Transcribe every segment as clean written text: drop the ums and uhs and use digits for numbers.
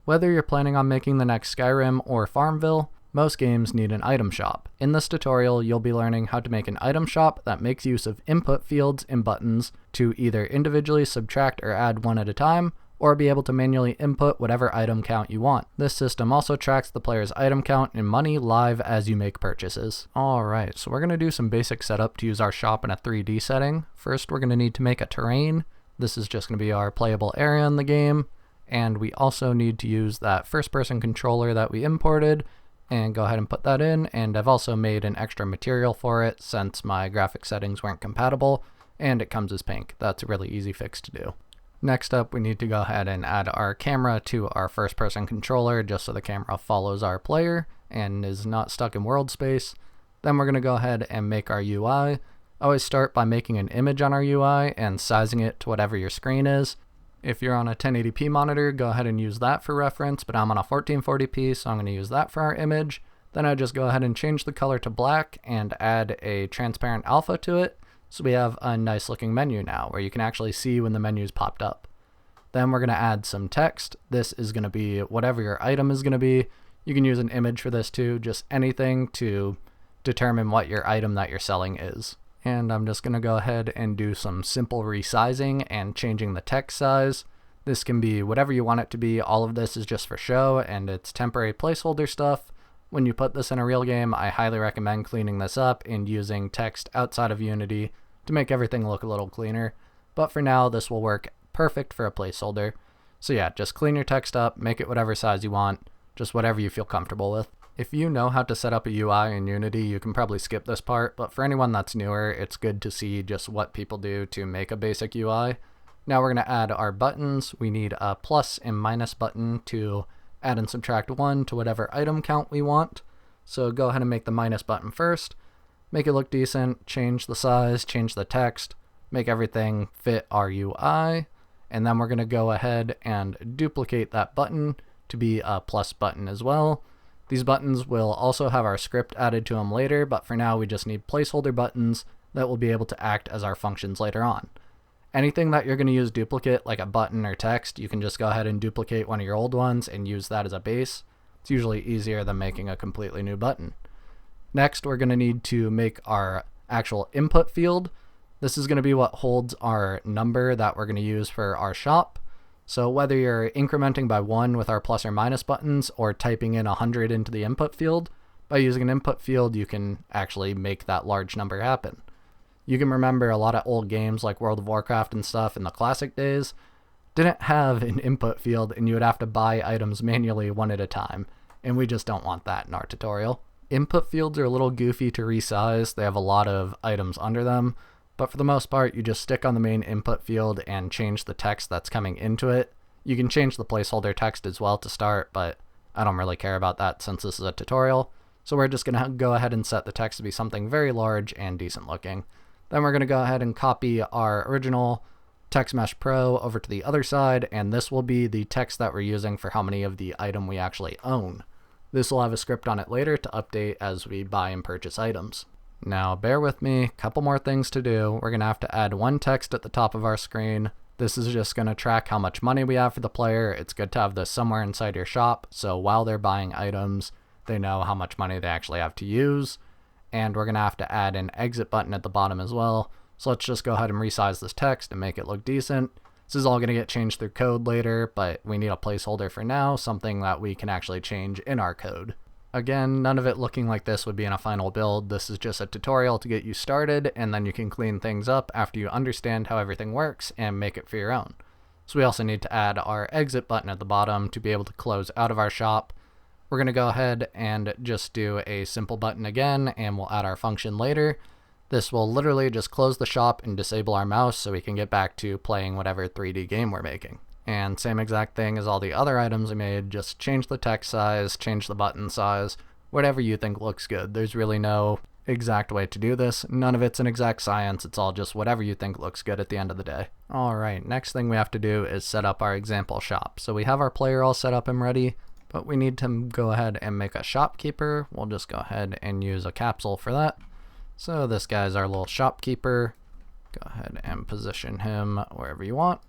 Whether you're planning on making the next Skyrim or Farmville, most games need an item shop. In this tutorial, you'll be learning how to make an item shop that makes use of input fields and buttons to either individually subtract or add one at a time, or be able to manually input whatever item count you want. This system also tracks the player's item count and money live as you make purchases. Alright, so we're going to do some basic setup to use our shop in a 3D setting. First, we're going to need to make a terrain. This is just going to be our playable area in the game. And we also need to use that first-person controller that we imported and go ahead and put that in. And I've also made an extra material for it since my graphic settings weren't compatible, and it comes as pink. That's a really easy fix to do. Next up, we need to go ahead and add our camera to our first-person controller just so the camera follows our player and is not stuck in world space. Then we're going to go ahead and make our UI. Always start by making an image on our UI and sizing it to whatever your screen is. If you're on a 1080p monitor, go ahead and use that for reference, but I'm on a 1440p, so I'm going to use that for our image. Then I just go ahead and change the color to black and add a transparent alpha to it. So we have a nice looking menu now where you can actually see when the menu's popped up. Then we're going to add some text. This is going to be whatever your item is going to be. You can use an image for this too, just anything to determine what your item that you're selling is. And I'm just going to go ahead and do some simple resizing and changing the text size. This can be whatever you want it to be. All of this is just for show and it's temporary placeholder stuff. When you put this in a real game, I highly recommend cleaning this up and using text outside of Unity to make everything look a little cleaner. But for now, this will work perfect for a placeholder. So yeah, just clean your text up, make it whatever size you want, just whatever you feel comfortable with. If you know how to set up a UI in Unity, you can probably skip this part, but for anyone that's newer, it's good to see just what people do to make a basic UI. Now we're going to add our buttons. We need a plus and minus button to add and subtract 1 to whatever item count we want. So go ahead and make the minus button first. Make it look decent, change the size, change the text, make everything fit our UI. And then we're going to go ahead and duplicate that button to be a plus button as well. These buttons will also have our script added to them later, but for now we just need placeholder buttons that will be able to act as our functions later on. Anything that you're going to use duplicate, like a button or text, you can just go ahead and duplicate one of your old ones and use that as a base. It's usually easier than making a completely new button. Next, we're going to need to make our actual input field. This is going to be what holds our number that we're going to use for our shop. So whether you're incrementing by 1 with our plus or minus buttons or typing in 100 into the input field, by using an input field, you can actually make that large number happen. You can remember a lot of old games like World of Warcraft and stuff in the classic days didn't have an input field and you would have to buy items manually one at a time, and we just don't want that in our tutorial. Input fields are a little goofy to resize. They have a lot of items under them, but for the most part, you just stick on the main input field and change the text that's coming into it. You can change the placeholder text as well to start, but I don't really care about that since this is a tutorial. So we're just going to go ahead and set the text to be something very large and decent looking. Then we're going to go ahead and copy our original TextMesh Pro over to the other side, and this will be the text that we're using for how many of the item we actually own. This will have a script on it later to update as we buy and purchase items. Now bear with me, couple more things to do. We're going to have to add one text at the top of our screen. This is just going to track how much money we have for the player. It's good to have this somewhere inside your shop, so while they're buying items, they know how much money they actually have to use. And we're going to have to add an exit button at the bottom as well. So let's just go ahead and resize this text and make it look decent. This is all going to get changed through code later, but we need a placeholder for now, something that we can actually change in our code. Again, none of it looking like this would be in a final build. This is just a tutorial to get you started, and then you can clean things up after you understand how everything works and make it for your own. So we also need to add our exit button at the bottom to be able to close out of our shop. We're going to go ahead and just do a simple button again, and we'll add our function later. This will literally just close the shop and disable our mouse so we can get back to playing whatever 3D game we're making. And same exact thing as all the other items we made, just change the text size, change the button size, whatever you think looks good. There's really no exact way to do this. None of it's an exact science, it's all just whatever you think looks good at the end of the day. Alright, next thing we have to do is set up our example shop. So we have our player all set up and ready, but we need to go ahead and make a shopkeeper. We'll just go ahead and use a capsule for that. So this guy's our little shopkeeper. Go ahead and position him wherever you want.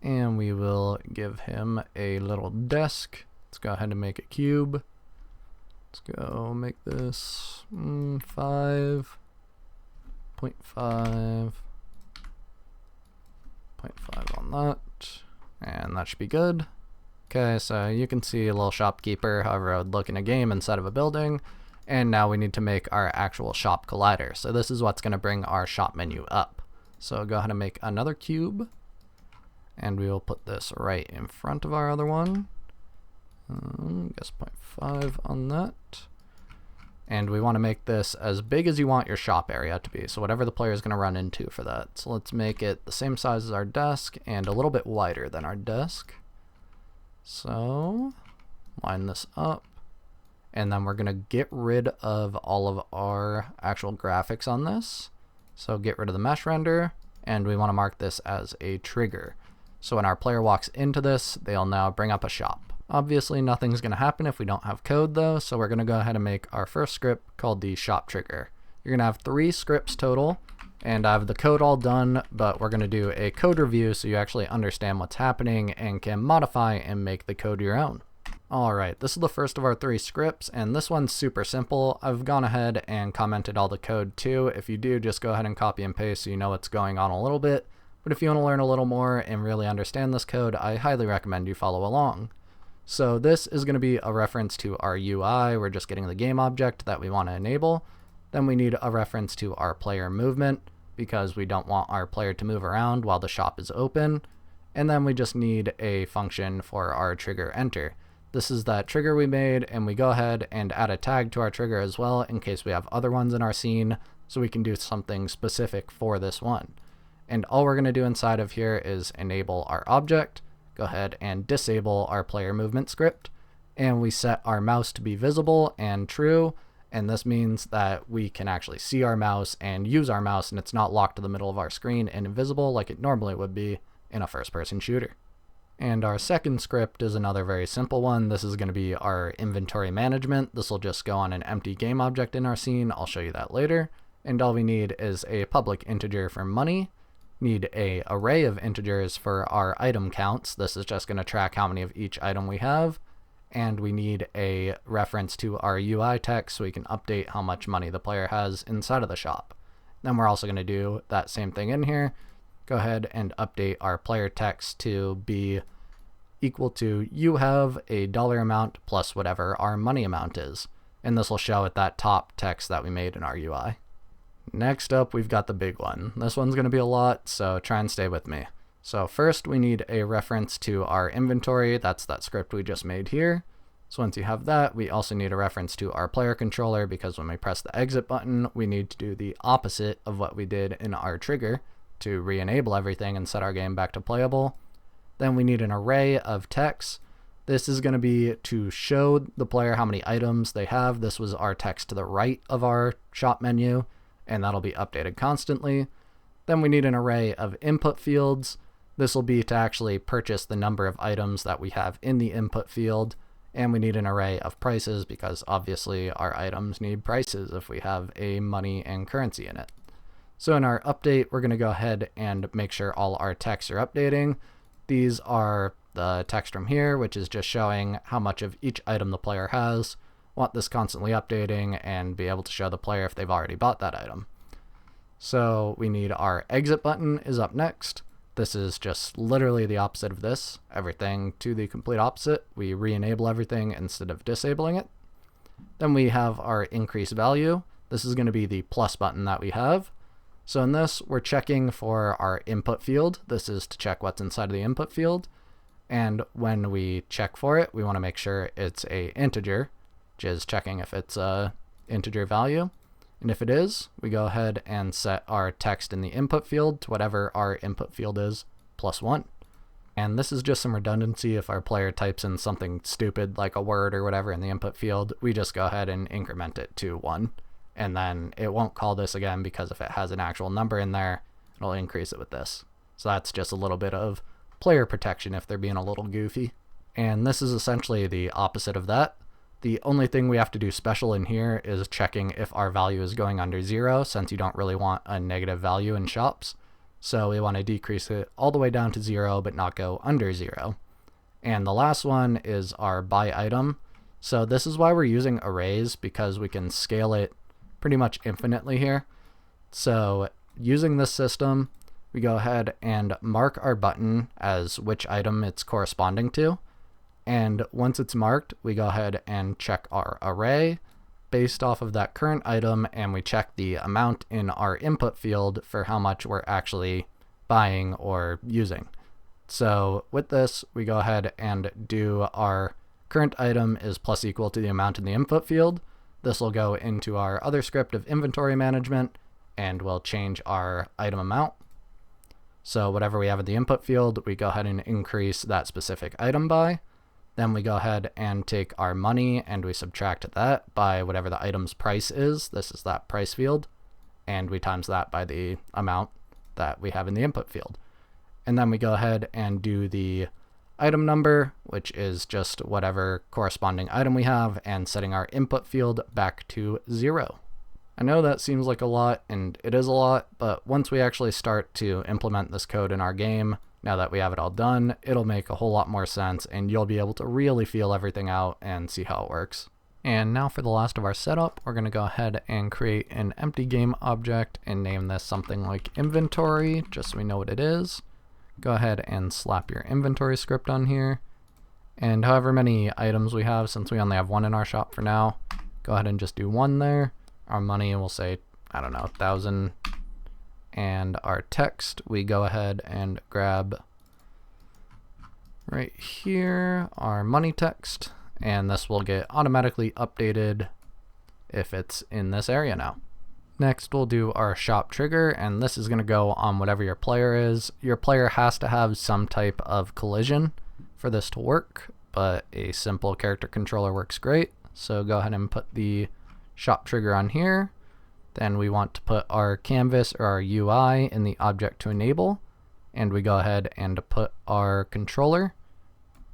And we will give him a little desk. Let's go ahead and make a cube. Let's go make this 5.5 on that, and that should be good. Okay, so you can see a little shopkeeper, however I would look in a game instead of a building. And now we need to make our actual shop collider. So this is what's going to bring our shop menu up. So go ahead and make another cube, and we will put this right in front of our other one. Guess 0.5 on that. And we want to make this as big as you want your shop area to be, so whatever the player is going to run into for that. So let's make it the same size as our desk and a little bit wider than our desk. So line this up, and then we're going to get rid of all of our actual graphics on this. So get rid of the mesh render, and we want to mark this as a trigger. So when our player walks into this, they'll now bring up a shop. Obviously nothing's going to happen if we don't have code though, so we're going to go ahead and make our first script called the shop trigger. You're going to have 3 scripts total, and I have the code all done, but we're going to do a code review so you actually understand what's happening and can modify and make the code your own. Alright, this is the first of our 3 scripts, and this one's super simple. I've gone ahead and commented all the code too. If you do, just go ahead and copy and paste so you know what's going on a little bit. But if you want to learn a little more and really understand this code, I highly recommend you follow along. So this is going to be a reference to our UI. We're just getting the game object that we want to enable. Then we need a reference to our player movement, because we don't want our player to move around while the shop is open. And then we just need a function for our trigger enter. This is that trigger we made, and we go ahead and add a tag to our trigger as well in case we have other ones in our scene, so we can do something specific for this one. And all we're going to do inside of here is enable our object, go ahead and disable our player movement script, and we set our mouse to be visible and true, and this means that we can actually see our mouse and use our mouse, and it's not locked to the middle of our screen and invisible like it normally would be in a first-person shooter. And our second script is another very simple one. This is going to be our inventory management. This will just go on an empty game object in our scene. I'll show you that later. And all we need is a public integer for money. Need a array of integers for our item counts. This is just going to track how many of each item we have. And we need a reference to our UI text so we can update how much money the player has inside of the shop. Then we're also going to do that same thing in here. Go ahead and update our player text to be equal to you have a dollar amount plus whatever our money amount is. And this will show at that top text that we made in our UI. Next up, we've got the big one. This one's going to be a lot, so try and stay with me. So first we need a reference to our inventory. That's that script we just made here. So once you have that, we also need a reference to our player controller, because when we press the exit button, we need to do the opposite of what we did in our trigger to re-enable everything and set our game back to playable. Then we need an array of text. This is going to be to show the player how many items they have. This was our text to the right of our shop menu, and that'll be updated constantly. Then we need an array of input fields. This will be to actually purchase the number of items that we have in the input field. And we need an array of prices, because obviously our items need prices if we have a money and currency in it. So in our update, we're going to go ahead and make sure all our texts are updating. These are the text from here, which is just showing how much of each item the player has. Want this constantly updating and be able to show the player if they've already bought that item. So we need our exit button is up next. This is just literally the opposite of this. Everything to the complete opposite. We re-enable everything instead of disabling it. Then we have our increase value. This is going to be the plus button that we have. So in this, we're checking for our input field. This is to check what's inside of the input field. And when we check for it, we want to make sure it's a integer, which is checking if it's a integer value. And if it is, we go ahead and set our text in the input field to whatever our input field is, +1. And this is just some redundancy. If our player types in something stupid like a word or whatever in the input field, we just go ahead and increment it to 1. And then it won't call this again, because if it has an actual number in there, it'll increase it with this. So that's just a little bit of player protection if they're being a little goofy. And this is essentially the opposite of that. The only thing we have to do special in here is checking if our value is going under 0, since you don't really want a negative value in shops. So we want to decrease it all the way down to 0, but not go under 0. And the last one is our buy item. So this is why we're using arrays, because we can scale it pretty much infinitely here. So using this system, we go ahead and mark our button as which item it's corresponding to. And once it's marked, we go ahead and check our array based off of that current item, and we check the amount in our input field for how much we're actually buying or using. So with this, we go ahead and do our current item is plus equal to the amount in the input field. This will go into our other script of inventory management, and we'll change our item amount. So whatever we have in the input field, we go ahead and increase that specific item by. Then we go ahead and take our money and we subtract that by whatever the item's price is. This is that price field. And we times that by the amount that we have in the input field. And then we go ahead and do the item number, which is just whatever corresponding item we have, and setting our input field back to 0. I know that seems like a lot, and it is a lot, but once we actually start to implement this code in our game, now that we have it all done, it'll make a whole lot more sense, and you'll be able to really feel everything out and see how it works. And now for the last of our setup, we're going to go ahead and create an empty game object and name this something like inventory, just so we know what it is. Go ahead and slap your inventory script on here. And however many items we have, since we only have one in our shop for now, go ahead and just do 1 there. Our money, we'll say, I don't know, 1,000. And our text, we go ahead and grab right here our money text, and this will get automatically updated if it's in this area now. Next, we'll do our shop trigger, and this is going to go on whatever your player is. Your player has to have some type of collision for this to work, but a simple character controller works great. So go ahead and put the shop trigger on here. Then we want to put our canvas or our UI in the object to enable, and we go ahead and put our controller,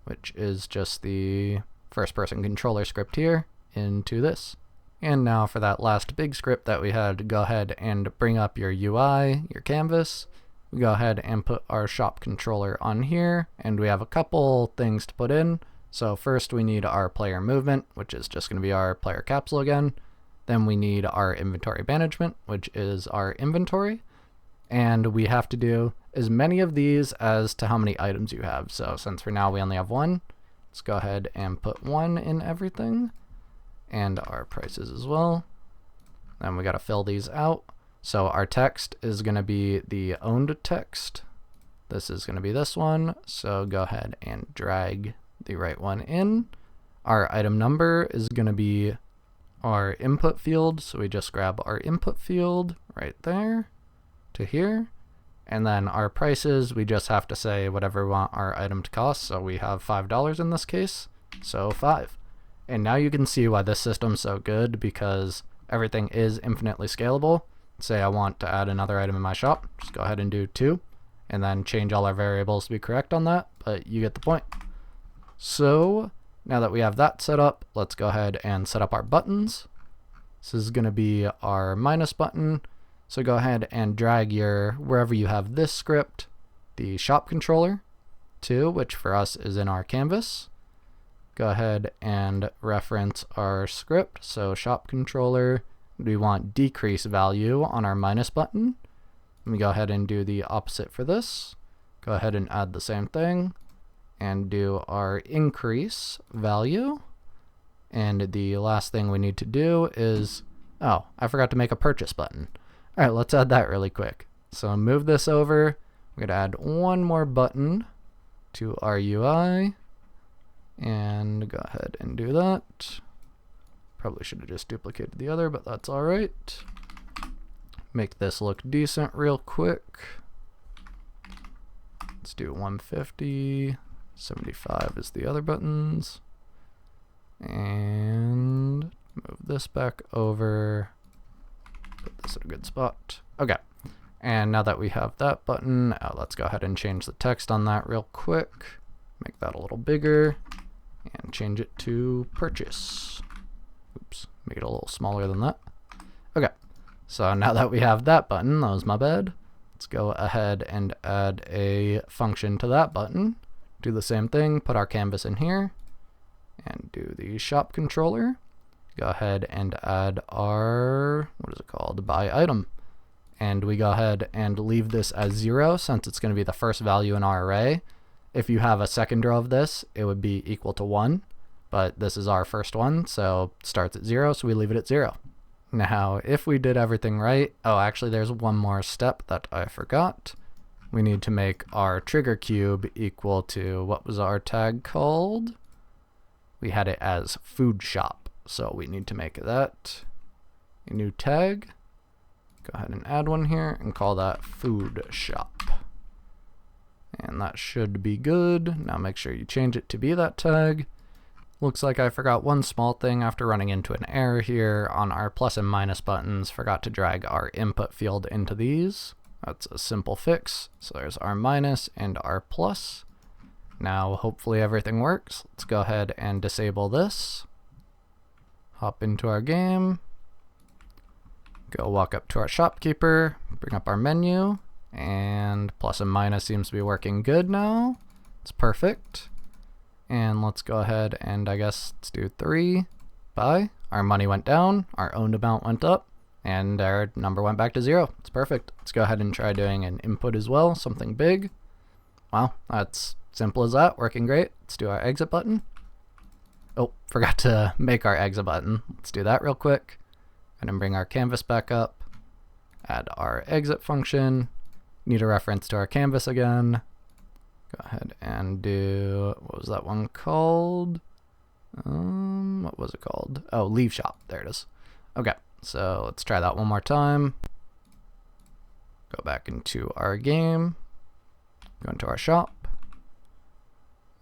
which is just the first person controller script here, into this. And now for that last big script that we had, go ahead and bring up your UI, your canvas. We go ahead and put our shop controller on here, and we have a couple things to put in. So first we need our player movement, which is just going to be our player capsule again. Then we need our inventory management, which is our inventory. And we have to do as many of these as to how many items you have. So since for now we only have 1, let's go ahead and put 1 in everything. And our prices as well. Then we got to fill these out. So our text is going to be the owned text. This is going to be this one. So go ahead and drag the right one in. Our item number is going to be our input field. So we just grab our input field right there to here. And then our prices, we just have to say whatever we want our item to cost. So we have $5 in this case. So 5. And now you can see why this system's so good, because everything is infinitely scalable. Say I want to add another item in my shop, just go ahead and do 2, and then change all our variables to be correct on that, but you get the point. So now that we have that set up, let's go ahead and set up our buttons. This is going to be our minus button. So go ahead and drag your, wherever you have this script, the shop controller to, which for us is in our canvas. Go ahead and reference our script. So shop controller, we want decrease value on our minus button. Let me go ahead and do the opposite for this. Go ahead and add the same thing and do our increase value. And the last thing we need to do is, oh, I forgot to make a purchase button. All right, let's add that really quick. So move this over. We're gonna add one more button to our UI. And go ahead and do that. Probably should have just duplicated the other, but that's all right. Make this look decent real quick. Let's do 150. 75 is the other buttons. And move this back over. Put this in a good spot. Okay. And now that we have that button, let's go ahead and change the text on that real quick. Make that a little bigger. And change it to purchase. Oops, make it a little smaller than that. Okay, so now that we have that button, that was my bad. Let's go ahead and add a function to that button. Do the same thing, put our canvas in here, and do the shop controller. Go ahead and add our, what is it called, buy item. And we go ahead and leave this as 0 since it's going to be the first value in our array. If you have a second row of this, it would be equal to 1, but this is our first one, so it starts at 0, so we leave it at 0. Now, if we did everything right, oh, actually there's one more step that I forgot. We need to make our trigger cube equal to, what was our tag called? We had it as food shop, so we need to make that a new tag. Go ahead and add one here and call that food shop. And that should be good. Now make sure you change it to be that tag. Looks like I forgot one small thing after running into an error here on our plus and minus buttons. Forgot to drag our input field into these. That's a simple fix. So there's our minus and our plus. Now hopefully everything works. Let's go ahead and disable this. Hop into our game. Go walk up to our shopkeeper, bring up our menu, and plus and minus seems to be working good now. It's perfect. And let's go ahead and I guess let's do 3. Buy. Our money went down, our owned amount went up, and our number went back to 0. It's perfect. Let's go ahead and try doing an input as well, something big. Wow, that's simple as that, working great. Let's do our exit button. Oh, forgot to make our exit button. Let's do that real quick. And then bring our canvas back up. Add our exit function. Need a reference to our canvas again. Go ahead and do, what was that one called? What was it called? Oh, leave shop. There it is. Okay, so let's try that one more time. Go back into our game. Go into our shop.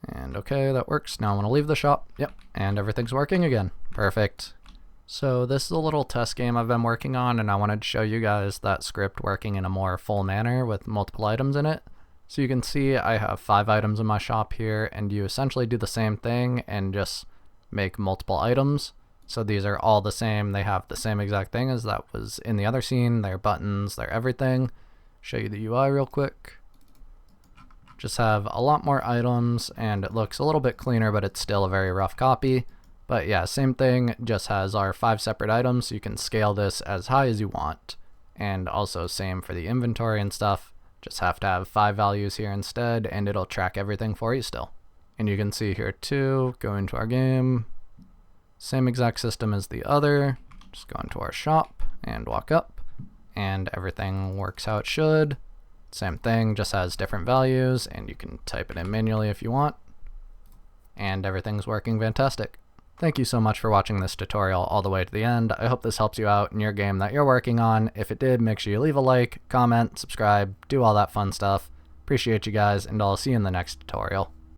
And okay, that works. Now I want to leave the shop. Yep, and everything's working again. Perfect. So this is a little test game I've been working on, and I wanted to show you guys that script working in a more full manner with multiple items in it. So you can see I have 5 items in my shop here, and you essentially do the same thing and just make multiple items. So these are all the same. They have the same exact thing as that was in the other scene. Their buttons, their everything. Show you the UI real quick. Just have a lot more items, and it looks a little bit cleaner, but it's still a very rough copy. But yeah, same thing, just has our 5 separate items, so you can scale this as high as you want. And also same for the inventory and stuff. Just have to have 5 values here instead, and it'll track everything for you still. And you can see here too, go into our game. Same exact system as the other. Just go into our shop and walk up, and everything works how it should. Same thing, just has different values, and you can type it in manually if you want. And everything's working fantastic. Thank you so much for watching this tutorial all the way to the end. I hope this helps you out in your game that you're working on. If it did, make sure you leave a like, comment, subscribe, do all that fun stuff. Appreciate you guys, and I'll see you in the next tutorial.